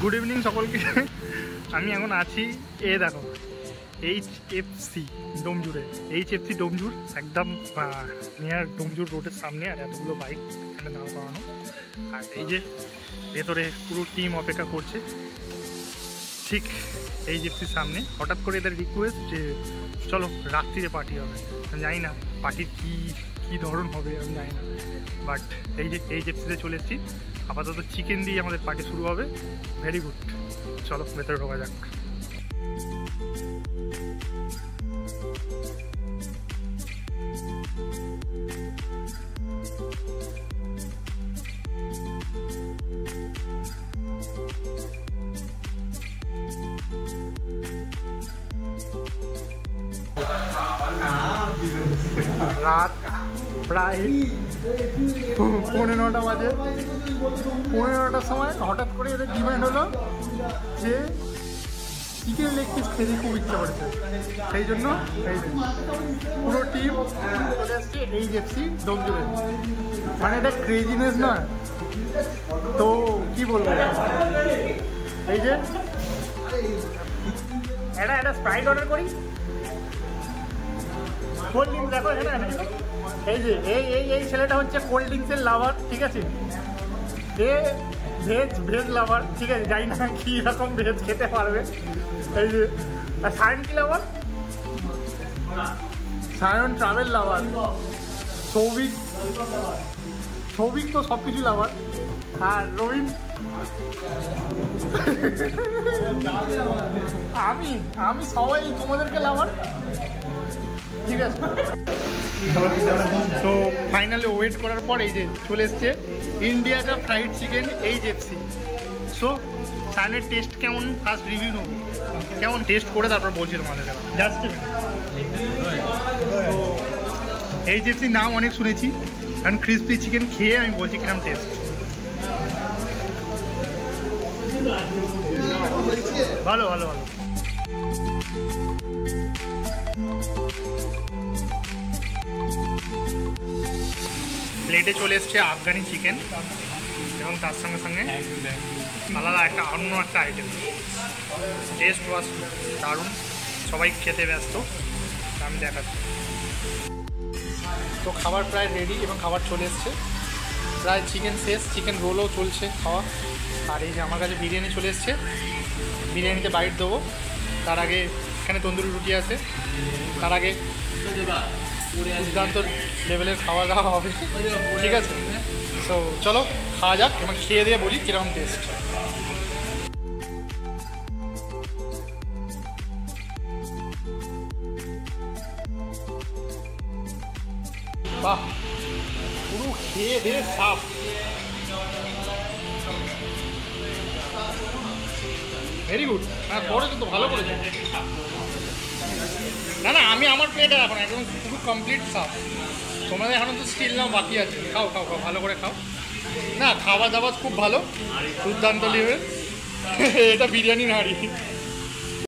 Good evening সকলকে। আমি এখন আছি দেখো HFC ডোমজুরে। HFC ডোমজুর একদম নিয়ার ডোমজুর রোডের সামনে। আর এতগুলো বাইক এখানে দাঁড় করানো। আর এই যে ভেতরে পুরো টিম অপেক্ষা করছে ঠিক HFCর সামনে। হঠাৎ করে এদের রিকোয়েস্ট যে চলো রাত্রিরে পার্টি হবে। আমি জানি না পার্টির কী ধরন হবে, আমি জানি না, বাট এই যে HFCতে চলে এসেছি। আপাতত চিকেন দিয়ে আমাদের পার্টি শুরু হবে। ভেরি গুড, চলো ভেতরে ঢোকা যাক। রাত প্রায় 9:15 বাজে। 9:15টার সময় হঠাৎ করে এদের ডিমান্ড হলো যে চিকেন লেগ পিস খেতে খুব ইচ্ছা করছে। সেই জন্য পুরো টিম চলে আসছে HFC ডোমজুরে। মানে এটা ক্রেজিনেস নয় তো কি বলবো। এই যে একটা স্প্রাইট অর্ডার করি, কোল্ড ড্রিঙ্কস দেখো এখানে। এই যে এই ছেলেটা হচ্ছে কোল্ড ড্রিঙ্কসের লাভার, ঠিক আছে। ভেজ লাভার, ঠিক আছে। জানি না কী রকম ভেজ খেতে পারবে। এই যে সায়ন কি lover? Sayan travel lover. Souvik তো সব কিছু লাভার। আর রবিন আমি সবাই তোমাদেরকে লাভার, ঠিক আছে। তো ফাইনালি ওয়েট করার পর এই যে চলে এসছে ইন্ডিয়া কা ফ্রাইড চিকেন HFC। সো সায়নের টেস্ট কেমন ফার্স্ট রিভিউ নেবো, কেমন টেস্ট করে তারপর বলছি তোমাদের। জাস্ট তো HFC নাম অনেক শুনেছি, কারণ ক্রিসপি চিকেন খেয়ে আমি বলছি কিরম টেস্ট। ভালো ভালো ভালো। প্লেটে চলে এসছে আফগানি চিকেন এবং তার সঙ্গে সঙ্গে আলাদা অন্য একটা আইটেম। টেস্ট ওয়াজ দারুণ, সবাই খেতে ব্যস্ত, আমি দেখাচ্ছি। তো খাবার প্রায় রেডি এবং খাবার চলে এসছে প্রায়। চিকেন শেষ, চিকেন রোলও চলছে খাওয়া। আর এই যে আমার কাছে বিরিয়ানি চলে এসছে, বিরিয়ানিতে বাইট দেবো। তার আগে এখানে তন্দুরি রুটি আছে, তার আগে দুর্দান্ত লেভেলের খাওয়া দাওয়া হবে, ঠিক আছে। তো চলো খাওয়া যাক এবং খেয়ে দিয়ে বলি কীরকম টেস্ট। বাহ, পুরো খেয়ে দিয়ে সাফ। Very good. হ্যাঁ করেছো তো, ভালো করেছো। না আমি আমার প্লেটে এখন একদম পুরো কমপ্লিট সাফ। তোমাদের এখন তো স্টিল নাও বাকি আছে। খাও ভালো করে খাও। না খাওয়া দাওয়া খুব ভালো, দুর্দান্ত লেভেল। এটা বিরিয়ানি নাড়ি।